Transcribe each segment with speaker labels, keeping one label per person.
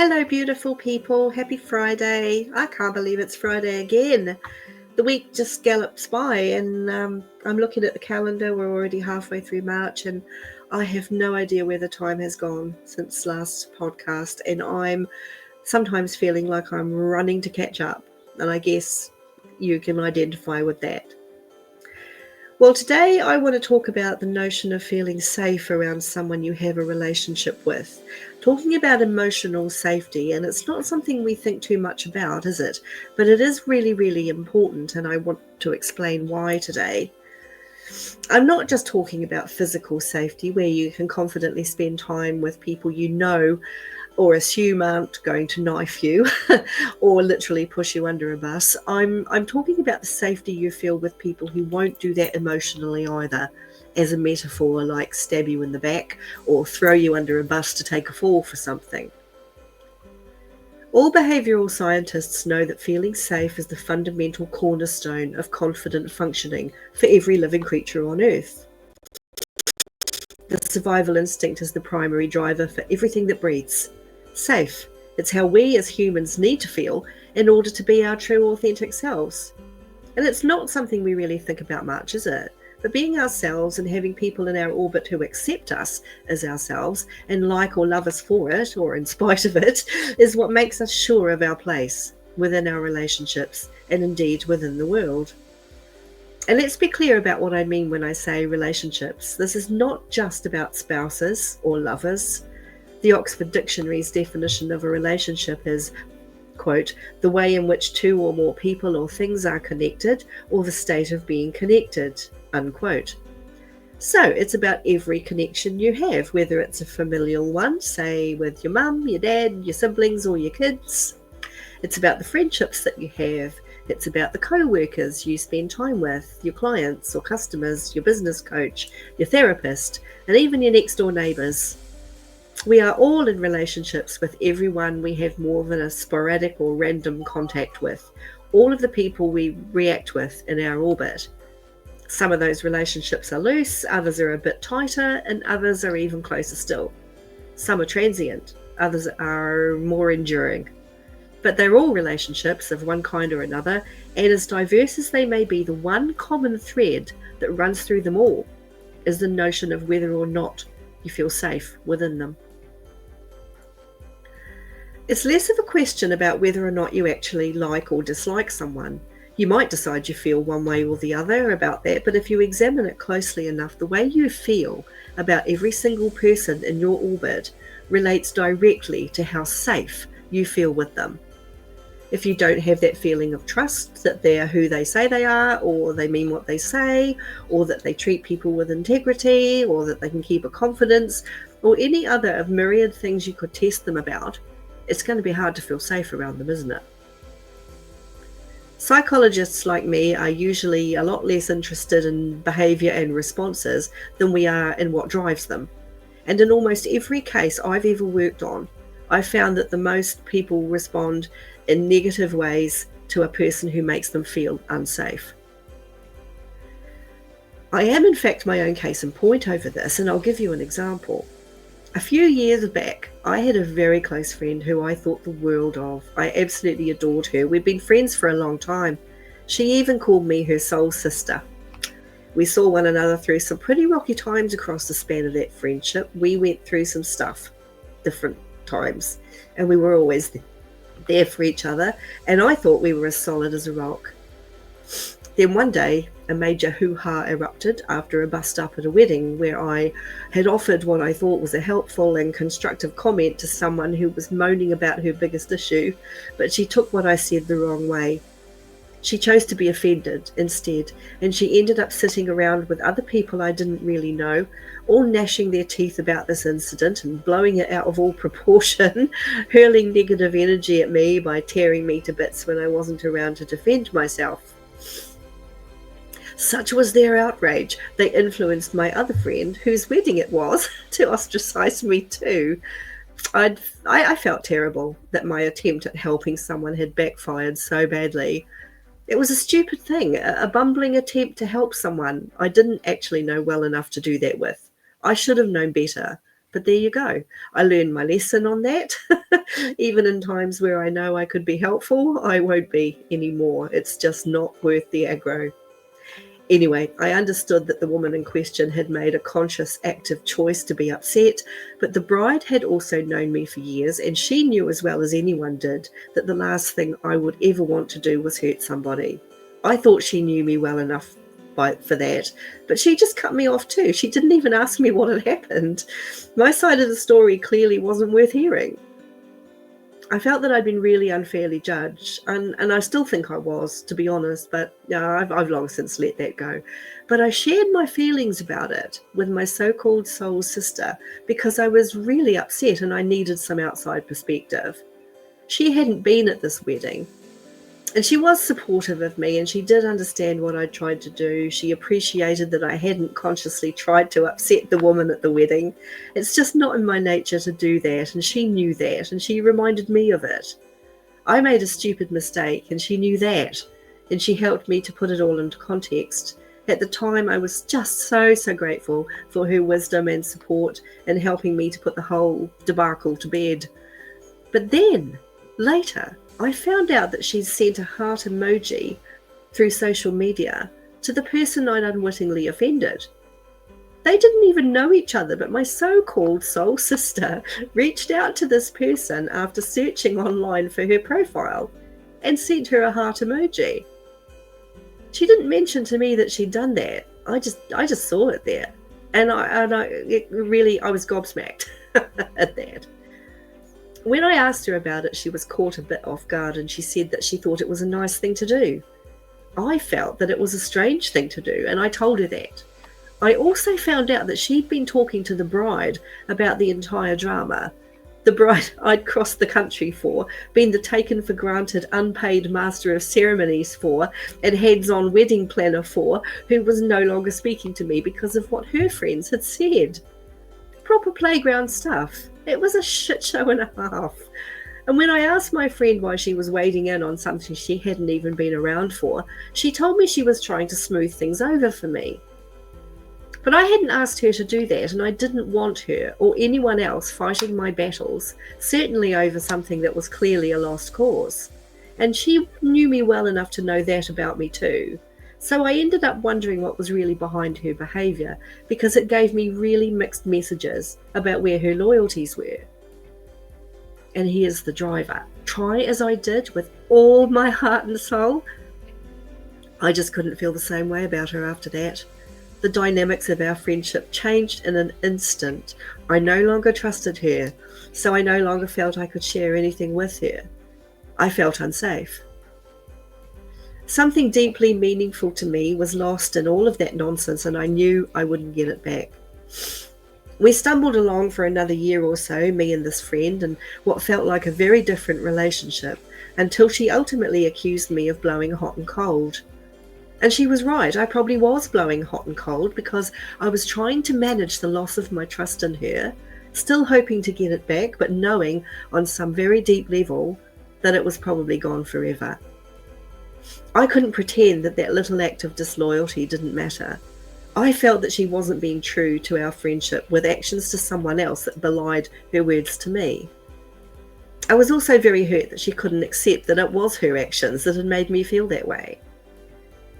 Speaker 1: Hello, beautiful people. Happy Friday. I can't believe it's Friday again. The week just gallops by, and I'm looking at the calendar. We're already halfway through March, and I have no idea where the time has gone since last podcast. And I'm sometimes feeling like I'm running to catch up. And I guess you can identify with that. Well, today I want to talk about the notion of feeling safe around someone you have a relationship with. Talking about emotional safety, and it's not something we think too much about, is it? But it is really, really important, and I want to explain why today. I'm not just talking about physical safety, where you can confidently spend time with people you know or assume aren't going to knife you or literally push you under a bus. I'm talking about the safety you feel with people who won't do that emotionally either, as a metaphor, like stab you in the back or throw you under a bus to take a fall for something. All behavioural scientists know that feeling safe is the fundamental cornerstone of confident functioning for every living creature on Earth. The survival instinct is the primary driver for everything that breathes. Safe. It's how we as humans need to feel in order to be our true, authentic selves. And it's not something we really think about much, is it? But being ourselves and having people in our orbit who accept us as ourselves and like or love us for it, or in spite of it, is what makes us sure of our place within our relationships and indeed within the world. And let's be clear about what I mean when I say relationships. This is not just about spouses or lovers. The Oxford Dictionary's definition of a relationship is, quote, the way in which two or more people or things are connected or the state of being connected, unquote. So it's about every connection you have, whether it's a familial one, say with your mum, your dad, your siblings or your kids. It's about the friendships that you have. It's about the co-workers you spend time with, your clients or customers, your business coach, your therapist, and even your next door neighbours. We are all in relationships with everyone we have more than a sporadic or random contact with, all of the people we react with in our orbit. Some of those relationships are loose, others are a bit tighter, and others are even closer still. Some are transient, others are more enduring. But they're all relationships of one kind or another, and as diverse as they may be, the one common thread that runs through them all is the notion of whether or not you feel safe within them. It's less of a question about whether or not you actually like or dislike someone. You might decide you feel one way or the other about that, but if you examine it closely enough, the way you feel about every single person in your orbit relates directly to how safe you feel with them. If you don't have that feeling of trust that they're who they say they are, or they mean what they say, or that they treat people with integrity, or that they can keep a confidence, or any other of myriad things you could test them about, it's going to be hard to feel safe around them, isn't it? Psychologists like me are usually a lot less interested in behaviour and responses than we are in what drives them. And in almost every case I've ever worked on, I've found that the most people respond in negative ways to a person who makes them feel unsafe. I am in fact my own case in point over this, and I'll give you an example. A few years back, I had a very close friend who I thought the world of. I absolutely adored her. We'd been friends for a long time. She even called me her soul sister. We saw one another through some pretty rocky times across the span of that friendship. We went through some stuff, different times, and we were always there for each other, and I thought we were as solid as a rock. Then one day, a major hoo-ha erupted after a bust-up at a wedding where I had offered what I thought was a helpful and constructive comment to someone who was moaning about her biggest issue, but she took what I said the wrong way. She chose to be offended instead, and she ended up sitting around with other people I didn't really know, all gnashing their teeth about this incident and blowing it out of all proportion, hurling negative energy at me by tearing me to bits when I wasn't around to defend myself. Such was their outrage, they influenced my other friend, whose wedding it was, to ostracize me too. I felt terrible that my attempt at helping someone had backfired so badly. It was a stupid thing, a bumbling attempt to help someone I didn't actually know well enough to do that with. I should have known better, But there you go. I learned my lesson on that. Even in times where I know I could be helpful, I won't be anymore. It's just not worth the aggro. Anyway, I understood that the woman in question had made a conscious, active choice to be upset, but the bride had also known me for years, and she knew as well as anyone did that the last thing I would ever want to do was hurt somebody. I thought she knew me well enough for that, but she just cut me off too. She didn't even ask me what had happened. My side of the story clearly wasn't worth hearing. I felt that I'd been really unfairly judged, and I still think I was, to be honest, but I've long since let that go. But I shared my feelings about it with my so-called soul sister because I was really upset and I needed some outside perspective. She hadn't been at this wedding, and she was supportive of me, and she did understand what I tried to do. She appreciated that I hadn't consciously tried to upset the woman at the wedding. It's just not in my nature to do that, and she knew that, and she reminded me of it. I made a stupid mistake, and she knew that, and she helped me to put it all into context. At the time, I was just so grateful for her wisdom and support in helping me to put the whole debacle to bed. But then, later, I found out that she'd sent a heart emoji through social media to the person I'd unwittingly offended. They didn't even know each other, but my so-called soul sister reached out to this person after searching online for her profile and sent her a heart emoji. She didn't mention to me that she'd done that. I just saw it there, and I was gobsmacked at that. When I asked her about it, she was caught a bit off guard, and she said that she thought it was a nice thing to do. I felt that it was a strange thing to do, and I told her that. I also found out that she'd been talking to the bride about the entire drama. The bride I'd crossed the country for, been the taken-for-granted unpaid master of ceremonies for, and heads-on wedding planner for, who was no longer speaking to me because of what her friends had said. Proper playground stuff. It was a shit show and a half. And when I asked my friend why she was wading in on something she hadn't even been around for, she told me she was trying to smooth things over for me. But I hadn't asked her to do that, and I didn't want her or anyone else fighting my battles, certainly over something that was clearly a lost cause. And she knew me well enough to know that about me too. So I ended up wondering what was really behind her behaviour, because it gave me really mixed messages about where her loyalties were. And here's the driver. Try as I did with all my heart and soul, I just couldn't feel the same way about her after that. The dynamics of our friendship changed in an instant. I no longer trusted her, so I no longer felt I could share anything with her. I felt unsafe. Something deeply meaningful to me was lost in all of that nonsense, and I knew I wouldn't get it back. We stumbled along for another year or so, me and this friend, in what felt like a very different relationship, until she ultimately accused me of blowing hot and cold. And she was right, I probably was blowing hot and cold because I was trying to manage the loss of my trust in her, still hoping to get it back, but knowing on some very deep level that it was probably gone forever. I couldn't pretend that that little act of disloyalty didn't matter. I felt that she wasn't being true to our friendship with actions to someone else that belied her words to me. I was also very hurt that she couldn't accept that it was her actions that had made me feel that way.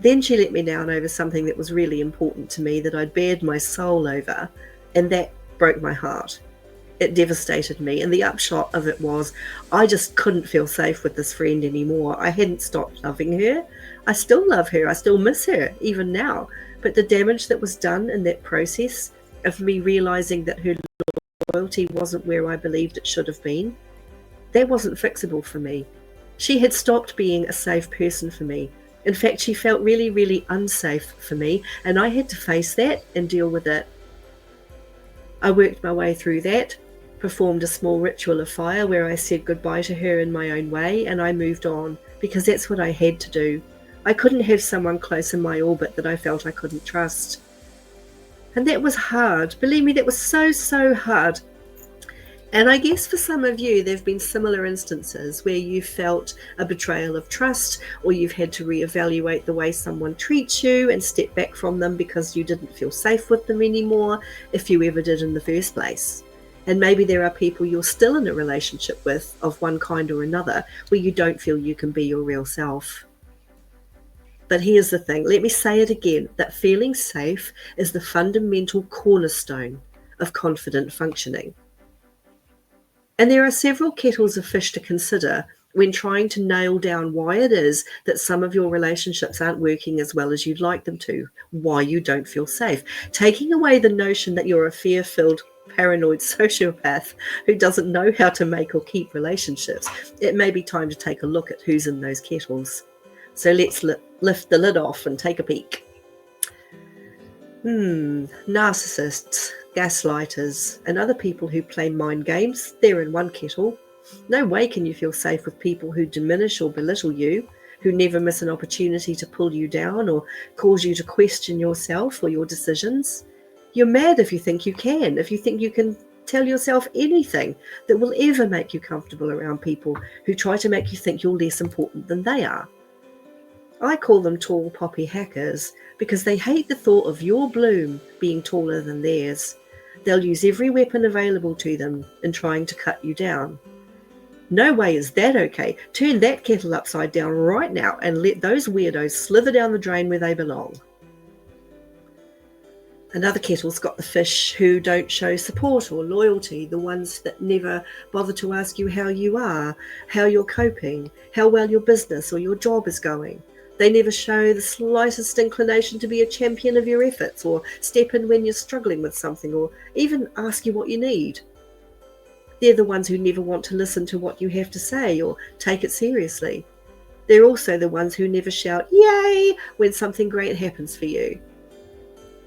Speaker 1: Then she let me down over something that was really important to me that I'd bared my soul over, and that broke my heart. It devastated me, and the upshot of it was I just couldn't feel safe with this friend anymore. I hadn't stopped loving her. I still love her. I still miss her, even now. But the damage that was done in that process of me realizing that her loyalty wasn't where I believed it should have been, that wasn't fixable for me. She had stopped being a safe person for me. In fact, she felt really, really unsafe for me, and I had to face that and deal with it. I worked my way through that, performed a small ritual of fire where I said goodbye to her in my own way, and I moved on, because that's what I had to do. I couldn't have someone close in my orbit that I felt I couldn't trust. And that was hard. Believe me, that was so hard. And I guess for some of you, there have been similar instances where you felt a betrayal of trust, or you've had to reevaluate the way someone treats you and step back from them because you didn't feel safe with them anymore, if you ever did in the first place. And maybe there are people you're still in a relationship with of one kind or another where you don't feel you can be your real self. But here's the thing, let me say it again, that feeling safe is the fundamental cornerstone of confident functioning. And there are several kettles of fish to consider when trying to nail down why it is that some of your relationships aren't working as well as you'd like them to, why you don't feel safe. Taking away the notion that you're a fear-filled, paranoid sociopath who doesn't know how to make or keep relationships, it may be time to take a look at who's in those kettles. So let's lift the lid off and take a peek. Narcissists, gaslighters, and other people who play mind games, they're in one kettle. No way can you feel safe with people who diminish or belittle you, who never miss an opportunity to pull you down or cause you to question yourself or your decisions. You're mad if you think you can, if you think you can tell yourself anything that will ever make you comfortable around people who try to make you think you're less important than they are. I call them tall poppy hackers because they hate the thought of your bloom being taller than theirs. They'll use every weapon available to them in trying to cut you down. No way is that okay. Turn that kettle upside down right now and let those weirdos slither down the drain where they belong. Another kettle's got the fish who don't show support or loyalty, the ones that never bother to ask you how you are, how you're coping, how well your business or your job is going. They never show the slightest inclination to be a champion of your efforts or step in when you're struggling with something or even ask you what you need. They're the ones who never want to listen to what you have to say or take it seriously. They're also the ones who never shout, "Yay!" when something great happens for you.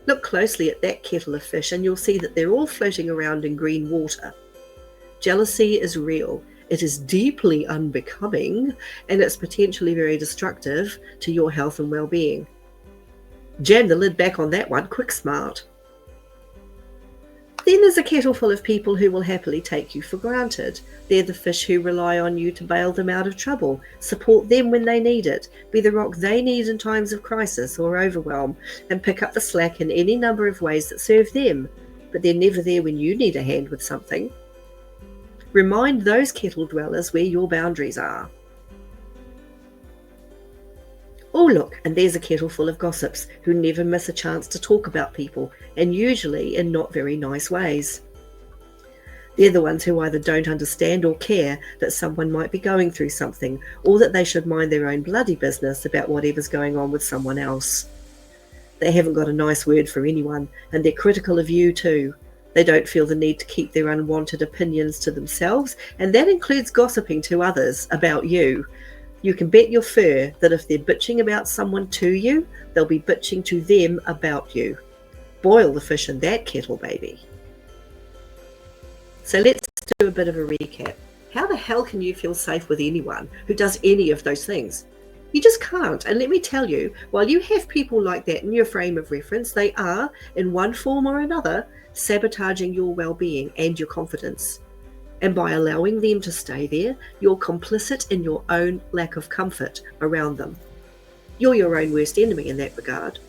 Speaker 1: Look closely at that kettle of fish and you'll see that they're all floating around in green water. Jealousy is real. It is deeply unbecoming and it's potentially very destructive to your health and well-being. Jam the lid back on that one, quick smart. Then there's a kettle full of people who will happily take you for granted. They're the fish who rely on you to bail them out of trouble, support them when they need it, be the rock they need in times of crisis or overwhelm, and pick up the slack in any number of ways that serve them. But they're never there when you need a hand with something. Remind those kettle dwellers where your boundaries are. Oh look, and there's a kettle full of gossips who never miss a chance to talk about people, and usually in not very nice ways. They're the ones who either don't understand or care that someone might be going through something, or that they should mind their own bloody business about whatever's going on with someone else. They haven't got a nice word for anyone, and they're critical of you too. They don't feel the need to keep their unwanted opinions to themselves, and that includes gossiping to others about you. You can bet your fur that if they're bitching about someone to you, they'll be bitching to them about you. Boil the fish in that kettle, baby. So let's do a bit of a recap. How the hell can you feel safe with anyone who does any of those things? You just can't. And let me tell you, while you have people like that in your frame of reference, they are, in one form or another, sabotaging your well-being and your confidence. And by allowing them to stay there, you're complicit in your own lack of comfort around them. You're your own worst enemy in that regard.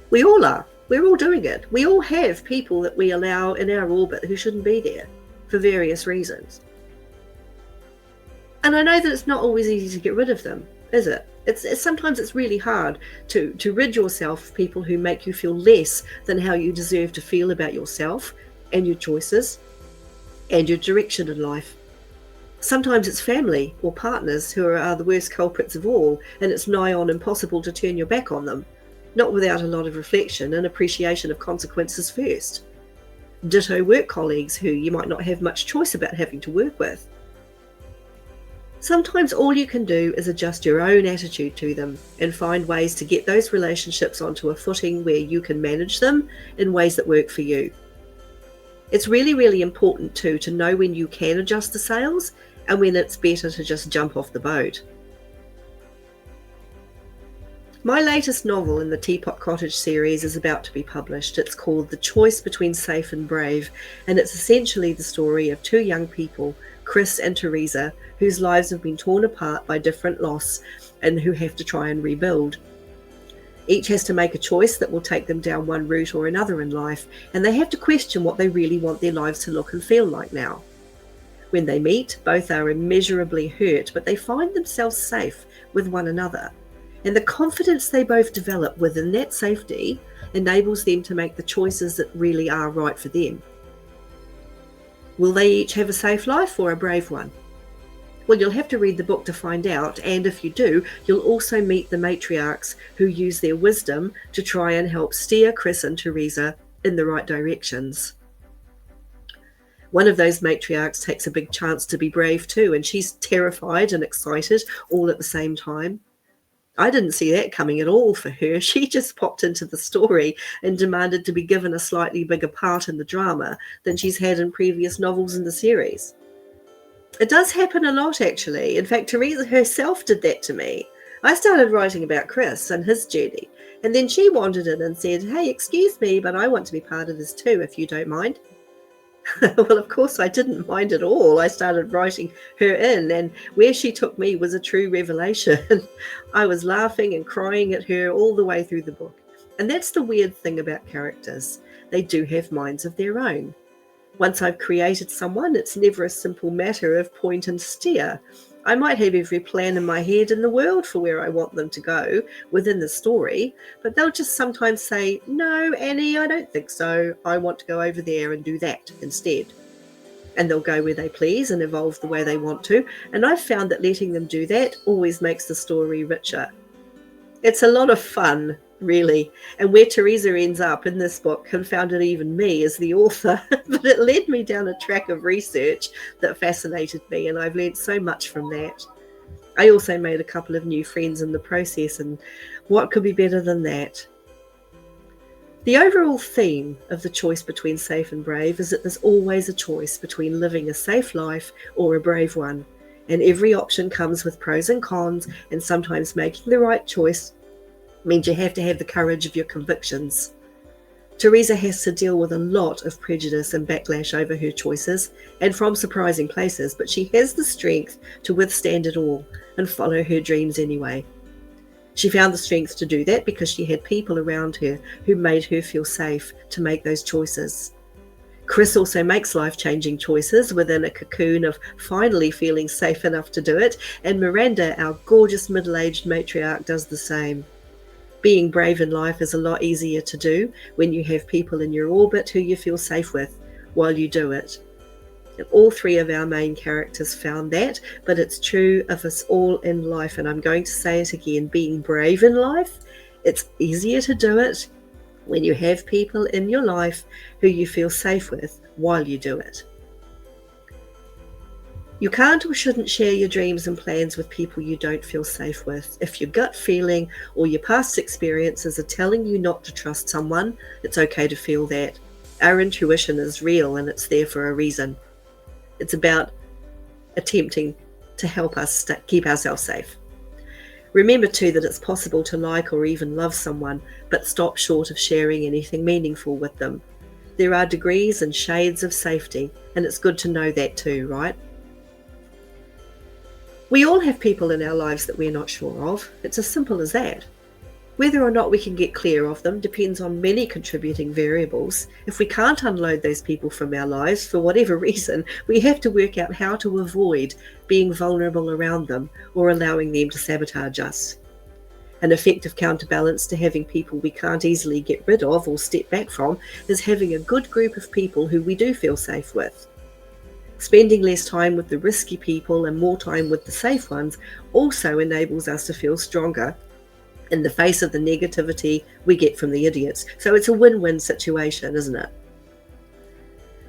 Speaker 1: We all are. We're all doing it. We all have people that we allow in our orbit who shouldn't be there for various reasons. And I know that it's not always easy to get rid of them, is it? Sometimes it's really hard to rid yourself of people who make you feel less than how you deserve to feel about yourself and your choices and your direction in life. Sometimes it's family or partners who are the worst culprits of all, and it's nigh on impossible to turn your back on them, not without a lot of reflection and appreciation of consequences first. Ditto work colleagues who you might not have much choice about having to work with. Sometimes all you can do is adjust your own attitude to them and find ways to get those relationships onto a footing where you can manage them in ways that work for you. It's really, really important too to know when you can adjust the sails and when it's better to just jump off the boat. My latest novel in the Teapot Cottage series is about to be published. It's called The Choice Between Safe and Brave, and it's essentially the story of two young people, Chris and Teresa, whose lives have been torn apart by different loss and who have to try and rebuild. Each has to make a choice that will take them down one route or another in life, and they have to question what they really want their lives to look and feel like now. When they meet, both are immeasurably hurt, but they find themselves safe with one another. And the confidence they both develop within that safety enables them to make the choices that really are right for them. Will they each have a safe life or a brave one? Well, you'll have to read the book to find out, and if you do, you'll also meet the matriarchs who use their wisdom to try and help steer Chris and Teresa in the right directions. One of those matriarchs takes a big chance to be brave too, and she's terrified and excited all at the same time. I didn't see that coming at all for her. She just popped into the story and demanded to be given a slightly bigger part in the drama than she's had in previous novels in the series. It does happen a lot, actually. In fact, Teresa herself did that to me. I started writing about Chris and his journey, and then she wandered in and said, "Hey, excuse me, but I want to be part of this too, if you don't mind." Well, of course, I didn't mind at all. I started writing her in, and where she took me was a true revelation. I was laughing and crying at her all the way through the book. And that's the weird thing about characters. They do have minds of their own. Once I've created someone, it's never a simple matter of point and steer. I might have every plan in my head in the world for where I want them to go within the story, but they'll just sometimes say, "No, Annie, I don't think so. I want to go over there and do that instead." And they'll go where they please and evolve the way they want to, and I've found that letting them do that always makes the story richer. It's a lot of fun, really, and where Teresa ends up in this book confounded even me as the author, but it led me down a track of research that fascinated me, and I've learned so much from that. I also made a couple of new friends in the process, and what could be better than that? The overall theme of the choice between safe and brave is that there's always a choice between living a safe life or a brave one. And every option comes with pros and cons, and sometimes making the right choice means you have to have the courage of your convictions. Teresa has to deal with a lot of prejudice and backlash over her choices, and from surprising places, but she has the strength to withstand it all and follow her dreams anyway. She found the strength to do that because she had people around her who made her feel safe to make those choices. Chris also makes life-changing choices within a cocoon of finally feeling safe enough to do it, and Miranda, our gorgeous middle-aged matriarch, does the same. Being brave in life is a lot easier to do when you have people in your orbit who you feel safe with while you do it. And all three of our main characters found that, but it's true of us all in life, and I'm going to say it again, being brave in life, it's easier to do it when you have people in your life who you feel safe with while you do it. You can't or shouldn't share your dreams and plans with people you don't feel safe with. If your gut feeling or your past experiences are telling you not to trust someone, it's okay to feel that. Our intuition is real and it's there for a reason. It's about attempting to help us keep ourselves safe. Remember too that it's possible to like or even love someone, but stop short of sharing anything meaningful with them. There are degrees and shades of safety, and it's good to know that too, right? We all have people in our lives that we're not sure of. It's as simple as that. Whether or not we can get clear of them depends on many contributing variables. If we can't unload those people from our lives for whatever reason, we have to work out how to avoid being vulnerable around them or allowing them to sabotage us. An effective counterbalance to having people we can't easily get rid of or step back from is having a good group of people who we do feel safe with. Spending less time with the risky people and more time with the safe ones also enables us to feel stronger in the face of the negativity we get from the idiots. So it's a win-win situation, isn't it?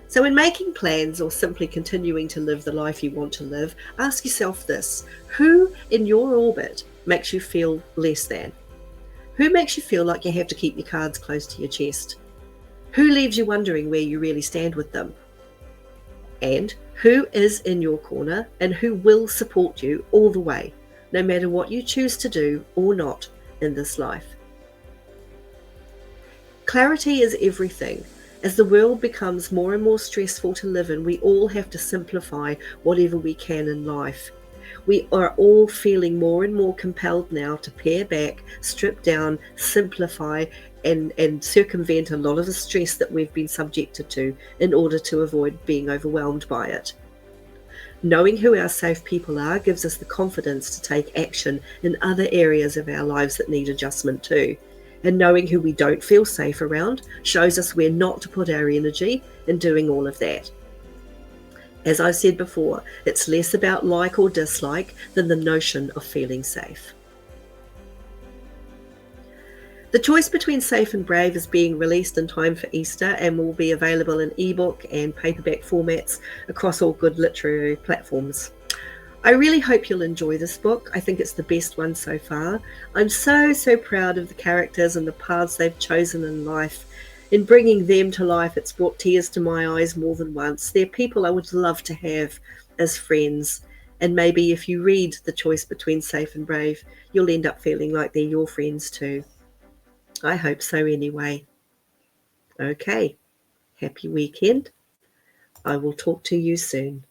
Speaker 1: So in making plans or simply continuing to live the life you want to live, ask yourself this: who in your orbit makes you feel less than? Who makes you feel like you have to keep your cards close to your chest? Who leaves you wondering where you really stand with them? And who is in your corner and who will support you all the way, no matter what you choose to do or not in this life? Clarity is everything. As the world becomes more and more stressful to live in, we all have to simplify whatever we can in life. We are all feeling more and more compelled now to pare back, strip down, simplify, and circumvent a lot of the stress that we've been subjected to in order to avoid being overwhelmed by it. Knowing who our safe people are gives us the confidence to take action in other areas of our lives that need adjustment too. And knowing who we don't feel safe around shows us where not to put our energy in doing all of that. As I said before, it's less about like or dislike than the notion of feeling safe. The Choice Between Safe and Brave is being released in time for Easter and will be available in ebook and paperback formats across all good literary platforms. I really hope you'll enjoy this book. I think it's the best one so far. I'm so proud of the characters and the paths they've chosen in life. In bringing them to life, it's brought tears to my eyes more than once. They're people I would love to have as friends. And maybe if you read The Choice Between Safe and Brave, you'll end up feeling like they're your friends too. I hope so anyway. Okay, happy weekend. I will talk to you soon.